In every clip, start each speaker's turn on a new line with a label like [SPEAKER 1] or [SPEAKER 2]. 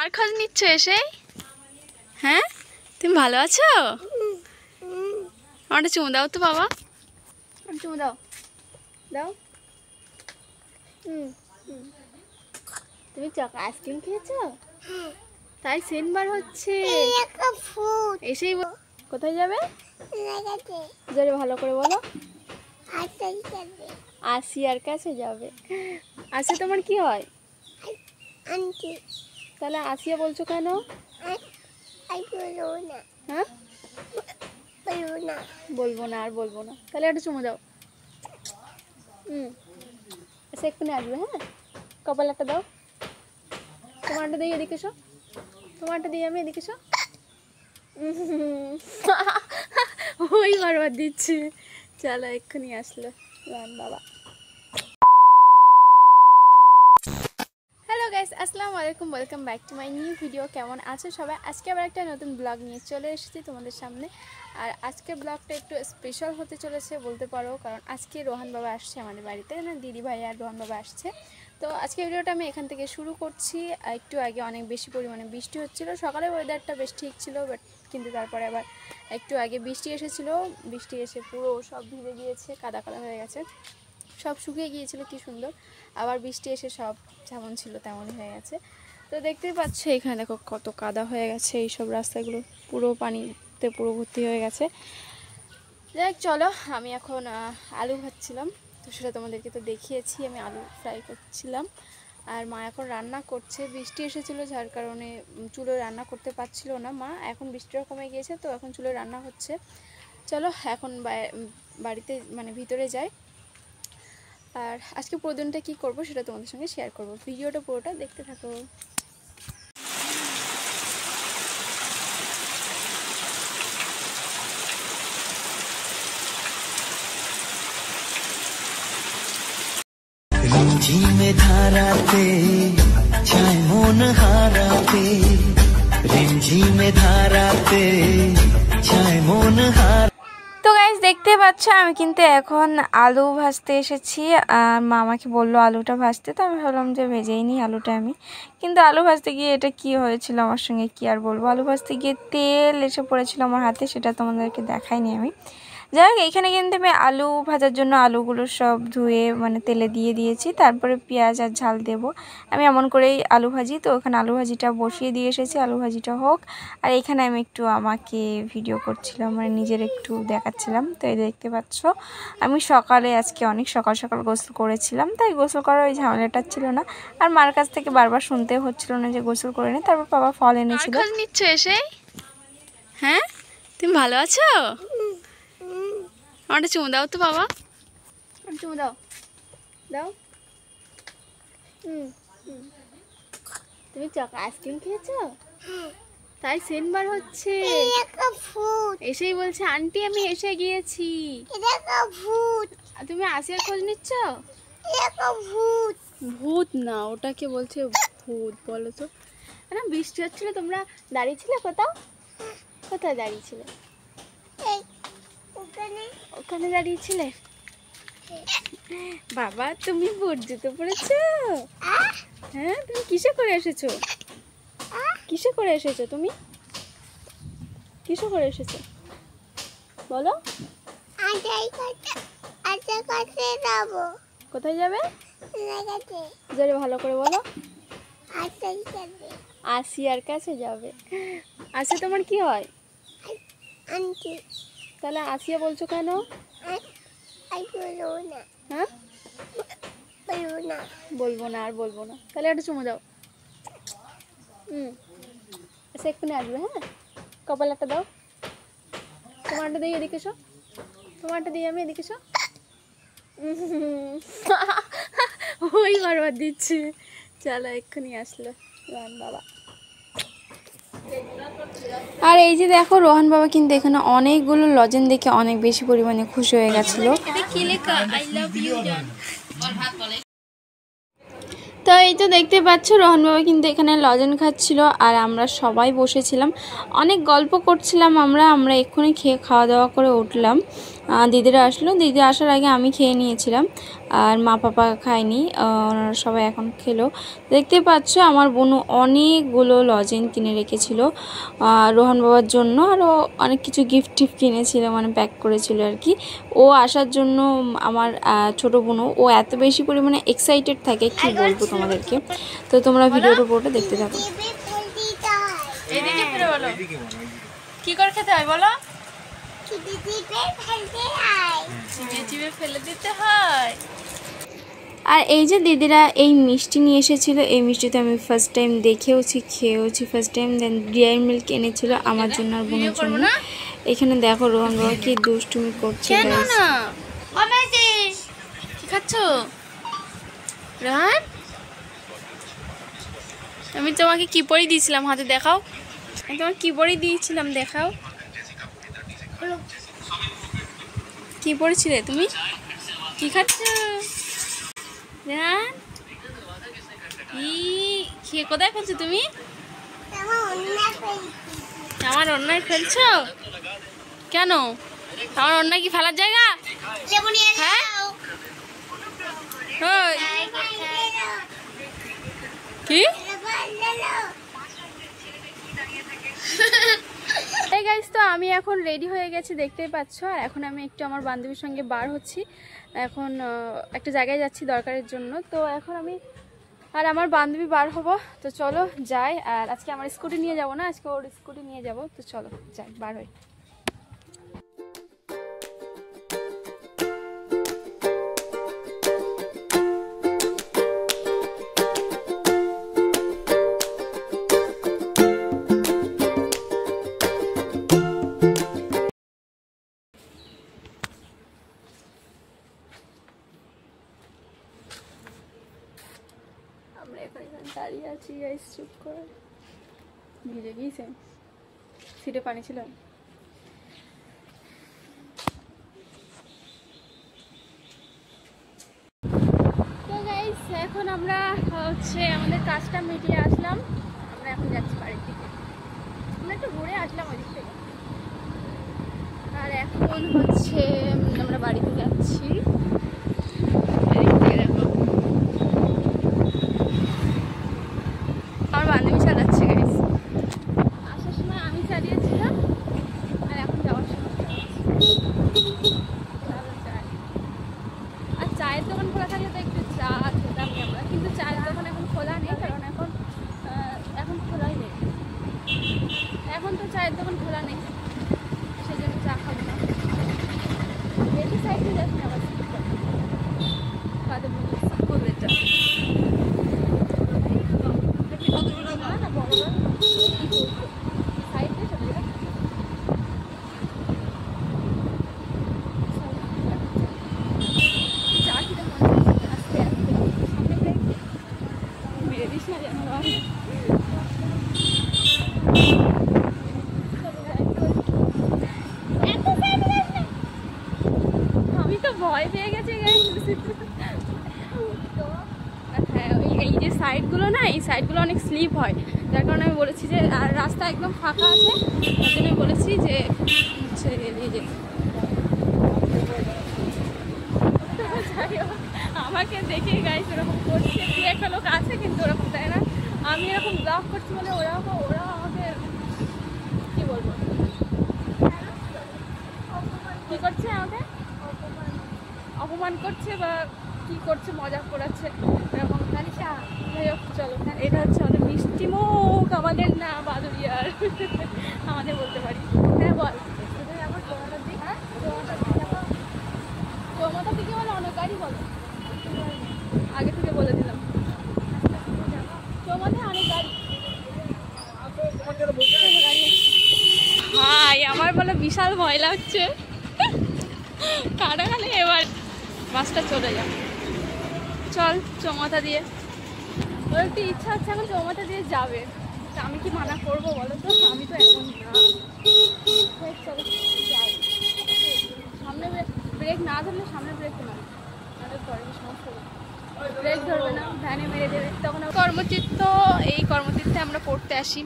[SPEAKER 1] কার খোঁজ নিচ্ছ এসে? হ্যাঁ, তুমি ভালো আছো? আমার চুমু দাও তো বাবা, চুমু দাও দাও। তুমি আইসক্রিম খেয়েছো? তাই সেন্ট বার হচ্ছে। এসেই কোথায় যাবে? জোরে ভালো করে বলো। আসিয়ার কাছে যাবে। আসিয়া তোমার কি হয়? আন্টি। তাহলে আসিয়া বলছো কেন? হ্যাঁ, বলবো না আর বলবো না। তাহলে একটা চুমু দাও। এসে এক্ষুনি আসবে। হ্যাঁ, কপাল একটা দাও। তোমারটা দিই, এদিকে এসো। তোমারটা দিই আমি, এদিকে এসো। ওই বারবার দিচ্ছে। চলো, এক্ষুনি আসলো বাবা। হ্যালো গাইস, আসসালামু আলাইকুম, welcome back to my new video. কেমন আছো সবাই? আজকে আবার একটা নতুন ব্লগ নিয়ে চলে এসেছি তোমাদের সামনে। আর আজকের ব্লগটা একটু স্পেশাল হতে চলেছে বলতে পারো, কারণ আজকে রোহান বাবা আসছে আমাদের বাড়িতে, না দিদি ভাই আর রোহান বাবা আসছে। তো আজকে ভিডিওটা আমি এখান থেকে শুরু করছি। একটু আগে অনেক বেশি পরিমাণে বৃষ্টি হচ্ছিল। সকালে ওয়েদারটা বেশ ঠিক ছিল, বাট কিন্তু তারপরে আবার একটু আগে বৃষ্টি এসেছিলো। বৃষ্টি এসে পুরো সব ভিজে গিয়েছে, কাদা কাদা হয়ে গেছে, সব শুকিয়ে গিয়েছিল কি সুন্দর। আবার বৃষ্টি এসে সব যেমন ছিল তেমনই হয়ে গেছে। তো দেখতেই পাচ্ছ এখানে দেখো কত কাদা হয়ে গেছে, এইসব রাস্তাগুলো পুরো পানিতে পুরো ভর্তি হয়ে গেছে। যাই চলো, আমি এখন আলু ভাজছিলাম, তো সেটা তোমাদেরকে তো দেখিয়েছি। আমি আলু ফ্রাই করছিলাম আর মা এখন রান্না করছে। বৃষ্টি এসেছিলো যার কারণে চুলোয় রান্না করতে পারছিল না মা। এখন বৃষ্টিটা কমে গিয়েছে, তো এখন চুলোয় রান্না হচ্ছে। চলো এখন বাড়িতে মানে ভিতরে যাই। আর আজকে পুরো দিনটা কী করবো সেটা তোমাদের সঙ্গে শেয়ার করবো। ভিডিওটা পুরোটা দেখতে থাকো।
[SPEAKER 2] রিমঝিমে ধারাতে ছায় মন হারাতে, রিমঝিমে ধারাতে ছায় মন হারাতে।
[SPEAKER 1] তো গাইস দেখতে পাচ্ছ আমি কিন্তু এখন আলু ভাজতে এসেছি। আর মা আমাকে বললো আলুটা ভাজতে, তো আমি ভাবলাম যে ভেজেই নিই আলুটা আমি। কিন্তু আলু ভাজতে গিয়ে এটা কি হয়েছিল আমার সঙ্গে কি আর বলবো। আলু ভাজতে গিয়ে তেল এসে পড়েছিল আমার হাতে, সেটা তোমাদেরকে দেখাইনি আমি। যাই হোক, এখানে কিন্তু আমি আলু ভাজার জন্য আলুগুলো সব ধুয়ে মানে তেলে দিয়ে দিয়েছি, তারপরে পেঁয়াজ আর ঝাল দেব। আমি এমন করেই আলু ভাজি। তো ওখানে আলু ভাজিটা বসিয়ে দিয়ে এসেছি, আলু ভাজিটা হোক। আর এখানে আমি একটু আমাকে ভিডিও করছিলাম, মানে নিজের একটু দেখাচ্ছিলাম। তো এই দেখতে পাচ্ছ আমি সকালে আজকে অনেক সকাল সকাল গোসল করেছিলাম, তাই গোসল করার ওই ঝামেলাটা ছিল না। আর মার কাছ থেকে বারবার শুনতে হচ্ছিল না যে গোসল করে নি। তারপর বাবা ফল এনেছিল। খোঁজ নিচ্ছ এসে? হ্যাঁ, তুমি ভালো আছো? আমার চুমু দাও তো বাবা, চুমু দাও দাও। তুমি আইসক্রিম খেয়েছো? তাই সেন্ট বার হচ্ছে। এসেই বলছে আন্টি আমি এসে গিয়েছি। তুমি আসিয়ার খোঁজ নিচ্ছ? ভূত ভূত না, ওটাকে বলছে ভূত। বলো তো না, বৃষ্টি হচ্ছিল, তোমরা দাঁড়িয়েছিলে কোথাও? কোথায় দাঁড়িয়েছিলে? ওখানে দাঁড়িয়েছিলে। বাবা তুমি ভোট জুতো পড়েছো? হ্যাঁ, তুমি কিসে করে এসেছো? কিসে করে এসেছো তুমি? কিসে করে এসেছো বলো? কোথায় যাবে? জোরে ভালো করে বলো। আসিয়ার কাছে যাবে। আসিয়া তোমার কি হয়? আন্টি। তাহলে আসিয়া বলছো কেন? হ্যাঁ, বলবো না আর বলবো না। তাহলে একটা চুমু দাও। এসে এক্ষুনি আসবে। হ্যাঁ, কপাল একটা দাও। তোমারটা দিই, এদিকে এসো। তোমারটা দিই আমি, এদিকে এসো। ওই বারবার দিচ্ছে। চলো, এক্ষুনি আসলো রোহান বাবা। আর এই যে দেখো রোহান বাবা কিন্তু এখানে অনেকগুলো লজেন দেখে অনেক বেশি পরিমাণে খুশি হয়ে গেছিল। তো এই তো দেখতে পাচ্ছ রোহান বাবা কিন্তু এখানে লজেন খাচ্ছিল আর আমরা সবাই বসেছিলাম, অনেক গল্প করছিলাম। আমরা এক্ষুনি খাওয়া দাওয়া করে উঠলাম। দিদিরা আসলো, দিদি আসার আগে আমি খেয়ে নিয়েছিলাম আর মা পাপা খায়নি, ওনারা সবাই এখন খেলো। দেখতে পাচ্ছ আমার বোনু অনেকগুলো লজেন্স কিনে রেখেছিল রোহন বাবার জন্য, আরও অনেক কিছু গিফট টিফট কিনেছিল, মানে প্যাক করেছিল আর কি। ও আসার জন্য আমার ছোটো বোনু ও এত বেশি পরিমাণে এক্সাইটেড থাকে কি বলবো তোমাদেরকে। তো তোমরা ভিডিওটা পুরোটা দেখতে থাকো। এদিকে ফিরে বলো কি করে খেতে হয় বলো। চিবিয়ে ফেলে দিতে হয়। আর এই যে দিদিরা এই মিষ্টি নিয়ে এসেছিল, এই মিষ্টিতে আমি ফার্স্ট টাইম দেখেওছি, খেয়েওছি ফার্স্ট টাইম। দেন ডেয়ারি মিল্ক এনেছিল আমার জন্য আর বোনের জন্য। এখানে দেখো রোহন বাবা কি দুষ্টুমি করছে। কি খাচ্ছ রোহন? আমি তোমাকে কি পরি দিয়েছিলাম হাতে দেখাও। আমি তোমাকে কি পরি দিয়েছিলাম দেখাও। কি পড়েছিলে তুমি? কি খাচ্ছ রোহন? কোথায় ফেলছো তুমি? আমার অন্যায় ফেলছো কেন? আমার অন্যায় কি ফেলার জায়গা? হ্যাঁ কি এই গাইস, তো আমি এখন রেডি হয়ে গেছি দেখতেই পাচ্ছ। আর এখন আমি একটু আমার বান্ধবীর সঙ্গে বার হচ্ছি, এখন একটা জায়গায় যাচ্ছি দরকারের জন্য। তো এখন আমি আর আমার বান্ধবী বার হব, তো চলো যাই। আর আজকে আমার স্কুটি নিয়ে যাব না, আজকে ওর স্কুটি নিয়ে যাব। তো চলো যাই, বার হই। আমরা এখানে দাঁড়িয়ে আছি গাইস, চুপ করে। ভিজে গিয়েছে, সিটে পানি ছিল। তো গাইস এখন আমরা আমাদের কাজটা মিটিয়ে আসলাম, আমরা এখন যাচ্ছি বাড়ির দিকে। আমরা একটু ঘুরে আসলাম ওই দিক থেকে। আর এখন আমরা বাড়িতে যাচ্ছি। আমার বান্ধবী চালাচ্ছে গাইস, আসার সময় আমি চালিয়েছিলাম আর এখন যাওয়ার সময় আর চায়ের দোকান খোলা থাকলে তো একটু চা খেতাম আমরা, কিন্তু চায়ের দোকান এখন খোলা নেই, কারণ এখন খোলাই নেই। এখন তো চায়ের দোকান খোলা নেই, সেই জন্য চা খাবো না। বেশি সাইডে যাচ্ছি আবার কাদের স্কুলেরটা আমি তো ভয় পেয়ে গেছি। হ্যাঁ, এই যে সাইডগুলো না, এই সাইডগুলো অনেক স্লিপ হয়, যার কারণে আমি বলেছি যে আর রাস্তা একদম ফাঁকা আছে, তার জন্য বলেছি যে আমাকে দেখে গাইস ওরকম করছে, দু একটা লোক আছে কিন্তু ওরকম দেয় না। আমি এরকম ব্লগ করছি বলে ওরা আমাকে কি বলবো কি করছে, আমাকে অপমান করছে বা কি করছে, মজা করাচ্ছে এরকম। যাই হোক চলো, এটা হচ্ছে আমাদের মিষ্টি মুখ, আমাদের না বাদুরিয়ার, আমাদের বলতে পারি। হ্যাঁ বল, চৌমাথার দিকে বলে অনেক গাড়ি বলো, আগে থেকে বলে দিলাম চৌমাথায় অনেক গাড়ি। হাই, আমার বলে বিশাল ভয় লাগছে, কাটাখালি এবার বাসটা চলে যাও। চল চৌমাথা দিয়ে, ওর একটু ইচ্ছা হচ্ছে এখন চৌমাথা দিয়ে যাবে, আমি কি মানা করবো বলো তো, আমি তো এমন না। চলো যাই, সামনে ব্রেক না ধরলে সামনে ব্রেক না পরে সমস্যা, ব্রেক ধরবে না, ভ্যানে মেরে দেবে তখন। কর্মচিত্ত, এই কর্মচিত্তে আমরা পড়তে আসি,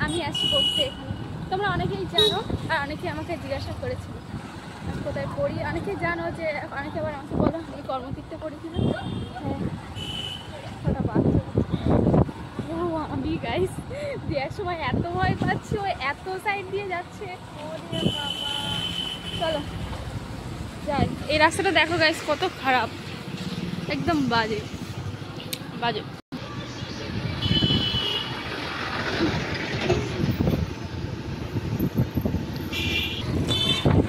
[SPEAKER 1] আমি আসি পড়তে এখানে, তোমরা অনেকেই জানো আর অনেকেই আমাকে জিজ্ঞাসা করেছিল। কোথায় পড়ি। অনেকে জানো যে, অনেকে আবার আমাকে বলো আমি কর্মতীর্থে পড়ি কিনা। আমি গাইস দেওয়ার সময় এত ভয় পাচ্ছি, ও এত সাইড দিয়ে যাচ্ছে। চলো যাই। এই রাস্তাটা দেখো গাইস কত খারাপ, একদম বাজে বাজে।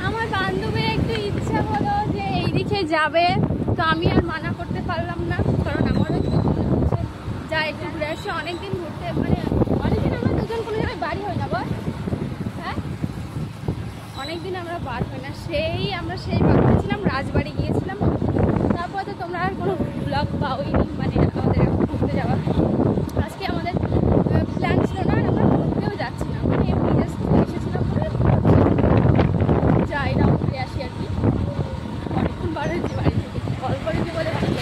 [SPEAKER 1] আমার বান্ধবীর একটু ইচ্ছা হলো যে এইদিকে যাবে, তো আমি আর মানা করতে পারলাম না, কারণ আমারও যা একটু ঘুরে আসছে। অনেকদিন ঘুরতে মানে অনেকদিন আমরা দুজন কোনো জায়গায় বাড়ি হই না বল। হ্যাঁ, অনেকদিন আমরা বার হই না। আমরা সেই ভাবতেছিলাম রাজবাড়ি গিয়েছিলাম, তারপর তো তোমরা আর কোনো ব্লগ পাওইনি মানে আমাদের ঘুরতে যাওয়া। আজকে আমাদের প্ল্যান ছিল না, আর আমরা ঘুরতেও যাচ্ছি না, মানে এমনি জাস্ট এসেছিলাম বলে যাই না, ঘুরে আসি আর কি। অনেকক্ষণ বার হয়েছি বাড়ি থেকে, কল করেছি বলে বাড়িতে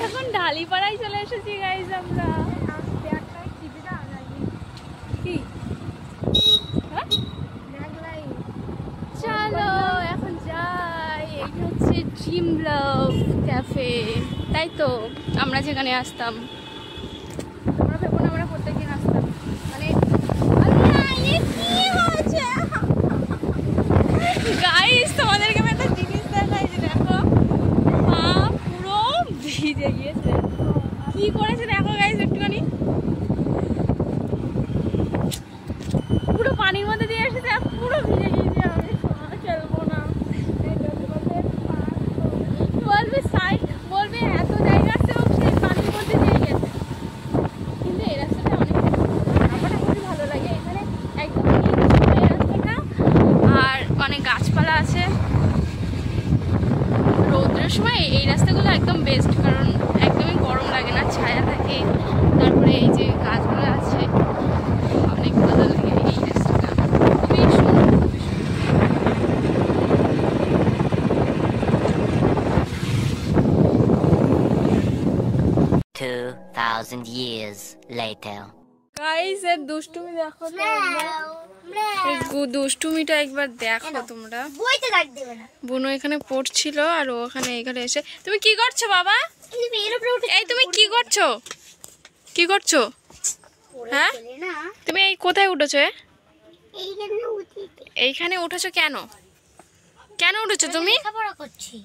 [SPEAKER 1] এখন ঢালিপাড়ায় চলে এসেছি গাইজ আমরা। কি চলো এখন যাই। এইটা হচ্ছে ড্রিম লাভ ক্যাফে, তাই তো আমরা যেখানে আসতাম। তোমরা ভেবো না আমরা প্রত্যেকদিন আসতাম, মানে গাইস তোমাদেরকে আমি একটা জিনিস দেখাই যে দেখো পা পুরো ভিজে গিয়েছে। কি করেছে দেখো গাইস একটুখানি, পুরো পানির মধ্যে দিয়ে এসেছে আর পুরো ভিজে গিয়েছে। আমি খেলবো না, বলবে সাইড, বলবে এত জায়গা আছে ও সেই পানির মধ্যে দিয়ে গেছে। কিন্তু এই রাস্তাটা অনেক আমার খুবই ভালো লাগে, এখানে একদম এই রাস্তাটা আর অনেক গাছপালা আছে। রৌদ্রের সময় এই রাস্তাগুলো একদম বেস্ট, কারণ একদমই গরম লাগে না, ছায়া থাকে। তারপরে এই যে গাছগুলো আছে অনেক ভালো লাগে। এই রাস্তাটা খুবই সুন্দর, খুবই
[SPEAKER 3] সুন্দর। 2000 years later.
[SPEAKER 1] গাইস এর দুষ্টুমি দেখো তো একবার, দুষ্টুমিটা একবার দেখো তোমরা।
[SPEAKER 4] বইতে ডাক দেবে না।
[SPEAKER 1] বুনু এখানে পড়ছিল আর ও এখানে এসে। তুমি কি করছো বাবা? এই তুমি কি করছো, কি করছো? হ্যাঁ তুমি এই কোথায় উঠেছো? এইখানে উঠেছো কেন? কেন উঠেছো তুমি?
[SPEAKER 4] লেখাপড়া করছি।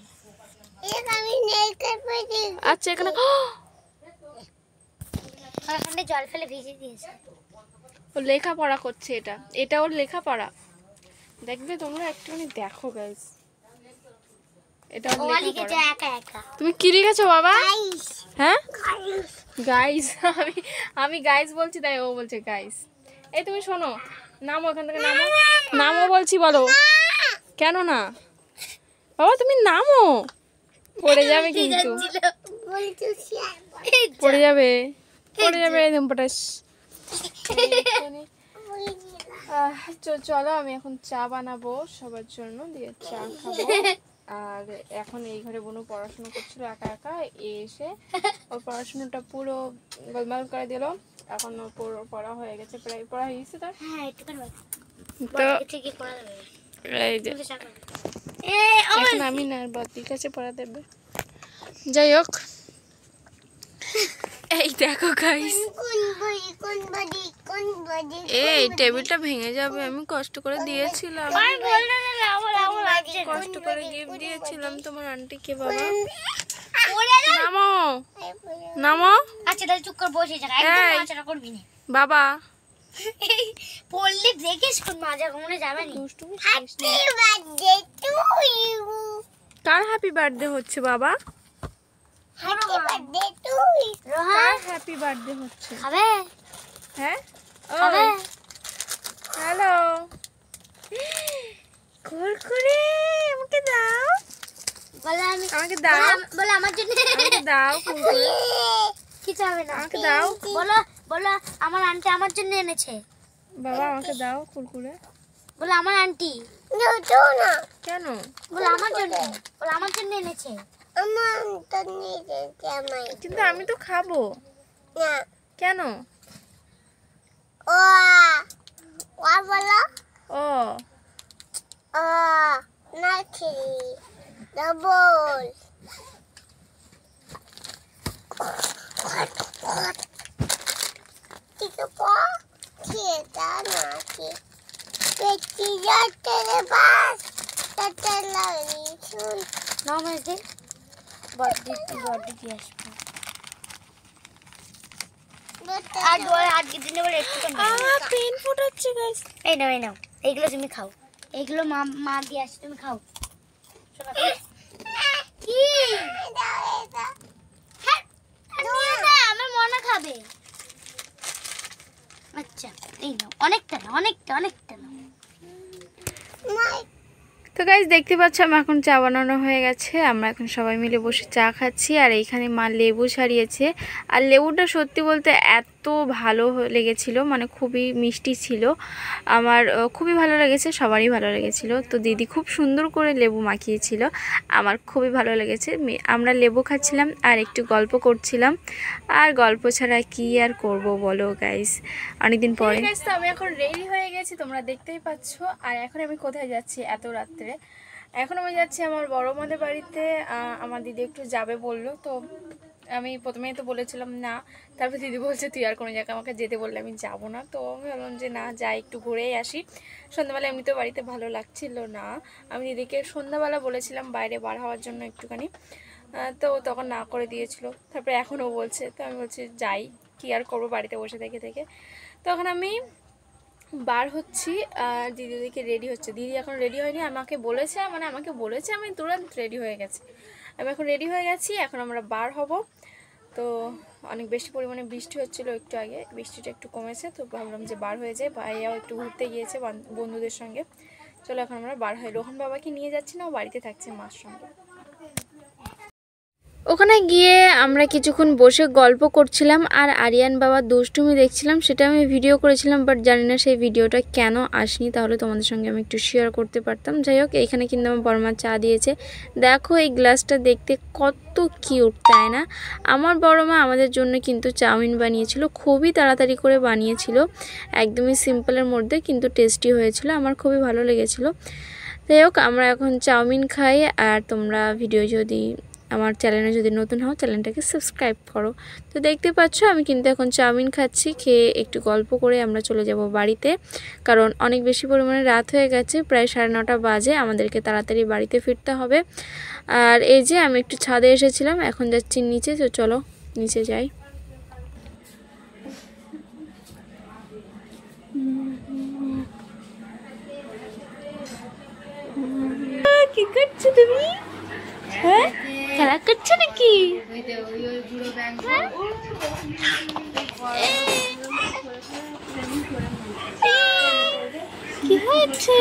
[SPEAKER 1] আচ্ছা এখানে
[SPEAKER 4] ওখানে জল ফেলে ভিজে দিয়েছে।
[SPEAKER 1] ও লেখাপড়া করছে, এটা ওর লেখাপড়া। দেখবে তোমরা একটুখানি দেখো গাইস, এটা ওর লেখাপড়া।
[SPEAKER 4] একা একা
[SPEAKER 1] তুমি কি লিখেছো বাবা? হ্যাঁ গাইস, আমি গাইস বলছি তাই ও বলছে গাইস। এই তুমি শোনো, নামো এখান থেকে, নামো নামো বলছি, বলো কেন না বাবা, তুমি নামো, পড়ে যাবে কিন্তু, পড়ে যাবে, পড়ে যাবে একদম পটাশ। চলো আমি এখন চা বানাবো সবার জন্য, দিয়ে চা খাবো। আর এখন এই ঘরে বোনু পড়াশোনা করছিল একা একা, এসে ওর পড়াশোনাটা পুরো গোলমাল করে দিল। এখন ওর পুরো পড়া হয়ে গেছে, প্রায় পড়া হয়ে গেছে তার। তো এই যে এখন আমি না বাতির কাছে পড়া দেবে। যাই হোক, এই দেখো গাইস, এই টেবিলটা ভেঙে যাবে, আমি কষ্ট করে দিয়েছিলাম, কষ্ট করে গিফট দিয়েছিলাম তোমার আন্টিকে। বাবা নামো নামো।
[SPEAKER 4] আচ্ছা তাহলে চুপ করে বসে যা, একদম নাচড়া করবি না
[SPEAKER 1] বাবা।
[SPEAKER 4] পড়লি দেখিস কোন মাজা ঘুমনে যাবে না।
[SPEAKER 1] কার হ্যাপি বার্থডে হচ্ছে বাবা? কার হ্যাপি বার্থডে হচ্ছে?
[SPEAKER 4] খাবে?
[SPEAKER 1] হ্যাঁ
[SPEAKER 4] খাবে?
[SPEAKER 1] হ্যালো কুরকুরে আমাকে দাও,
[SPEAKER 4] বলে আমি
[SPEAKER 1] আমাকে দাও,
[SPEAKER 4] বলে আমার জন্য
[SPEAKER 1] আমাকে দাও কুরকুরে,
[SPEAKER 4] কিছু হবে না,
[SPEAKER 1] আমাকে দাও।
[SPEAKER 4] বলো বলো আমার আন্টি আমার জন্য এনেছে।
[SPEAKER 1] বাবা আমাকে দাও কুরকুরে।
[SPEAKER 4] বলে আমার আন্টি
[SPEAKER 1] কেন?
[SPEAKER 4] বলে আমার জন্য, বলে আমার জন্য এনেছে।
[SPEAKER 1] কিন্তু আমি তো খাবো। কেন?
[SPEAKER 4] ও বলো।
[SPEAKER 1] ও
[SPEAKER 4] নাকি ডবল। ঠিক আছে এটা নাকি পেটি যাচ্ছে রে বাস তাতে লাগি শুন নাও মেজে বডি দিয়ে আসবে আর দোয়া হাত দিনে বলে একটু তো
[SPEAKER 1] আমার পেন ফুটাচ্ছে গাইস।
[SPEAKER 4] এই নাও এইগুলো তুমি খাও, এইগুলো মা দিয়ে আসছে তুমি খাও। কি আমার মনে খাবে। আচ্ছা এই নাও, অনেকটা নাও।
[SPEAKER 1] তো গাইস দেখতে পাচ্ছ আমার এখন চা বানানো হয়ে গেছে। আমরা এখন সবাই মিলে বসে চা খাচ্ছি। আর এইখানে মা লেবু ছাড়িয়েছে। আর লেবুটা সত্যি বলতে এত ভালো লেগেছিল, মানে খুবই মিষ্টি ছিল। আমার খুবই ভালো লেগেছে, সবারই ভালো লেগেছিল। তো দিদি খুব সুন্দর করে লেবু মাখিয়েছিল, আমার খুবই ভালো লেগেছে। আমরা লেবু খাচ্ছিলাম আর একটু গল্প করছিলাম। আর গল্প ছাড়া কি আর করব বলো গাইস, অনেকদিন পরে। গাইস তো আমি এখন রেডি হয়ে গেছি, তোমরা দেখতেই পাচ্ছ। আর এখন আমি কোথায় যাচ্ছি এত রাত্রে? এখন আমি যাচ্ছি আমার বড় মাদের বাড়িতে। আমার দিদি একটু যাবে বললো, তো আমি প্রথমেই তো বলেছিলাম না। তারপর দিদি বলছে তুই আর কোনো জায়গায় আমাকে যেতে বললে আমি যাব না। তো আমি ভাবলাম যে না, যাই একটু ঘুরেই আসি। সন্ধ্যাবেলা এমনিতেও বাড়িতে ভালো লাগছিল না। আমি দিদিকে সন্ধ্যাবেলা বলেছিলাম বাইরে বার হওয়ার জন্য একটুখানি, তো তখন না করে দিয়েছিল। তারপরে এখনও বলছে, তো আমি বলছি যাই, কি আর করবো বাড়িতে বসে থেকে। তখন আমি বার হচ্ছি আর দিদিকে রেডি হচ্ছে। দিদি এখন রেডি হয়নি, আমাকে বলেছে আমি তুরন্ত রেডি হয়ে গেছি। আমি এখন রেডি হয়ে গেছি, এখন আমরা বার হব। তো অনেক বেশি পরিমাণে বৃষ্টি হচ্ছিল একটু আগে, বৃষ্টিটা একটু কমেছে। তো ভাবলাম যে বার হয়ে যায়, ভাইয়াও একটু ঘুরতে গিয়েছে বন্ধুদের সঙ্গে। চলো এখন আমরা বার হই। রোহন বাবাকে নিয়ে যাচ্ছি না, ও বাড়িতে থাকছে মার সঙ্গে। ওখানে গিয়ে আমরা কিছুক্ষণ বসে গল্প করছিলাম আর আরিয়ান বাবার দুষ্টুমি দেখছিলাম, সেটা আমি ভিডিও করেছিলাম। বাট জানি না সেই ভিডিওটা কেন আসেনি, তাহলে তোমাদের সঙ্গে আমি একটু শেয়ার করতে পারতাম। যাই হোক, এইখানে কিন্তু আমার বড়মা চা দিয়েছে। দেখো এই গ্লাসটা দেখতে কত কিউট, তাই না? আমার বড়মা আমাদের জন্য কিন্তু চাউমিন বানিয়েছিল, খুবই তাড়াতাড়ি করে বানিয়েছিল, একদমই সিম্পলের মধ্যে, কিন্তু টেস্টি হয়েছিল, আমার খুবই ভালো লেগেছিল। যাই হোক, আমরা এখন চাউমিন খাই। আর তোমরা ভিডিও যদি আমার চ্যানেলে যদি নতুন হও, চ্যানেলটাকে সাবস্ক্রাইব করো। তো দেখতে পাচ্ছ আমি কিন্তু এখন চাউমিন খাচ্ছি। খেয়ে একটু গল্প করে আমরা চলে যাব বাড়িতে, কারণ অনেক বেশি পরিমাণে রাত হয়ে গেছে, প্রায় 9:30 বাজে, আমাদেরকে তাড়াতাড়ি বাড়িতে ফিরতে হবে। আর এই যে আমি একটু ছাদে এসেছিলাম, এখন যাচ্ছি নিচে। তো চলো নিচে যাই। কি করছো তুমি? হ্যাঁ, খেলা করছো নাকি? কি হয়েছে?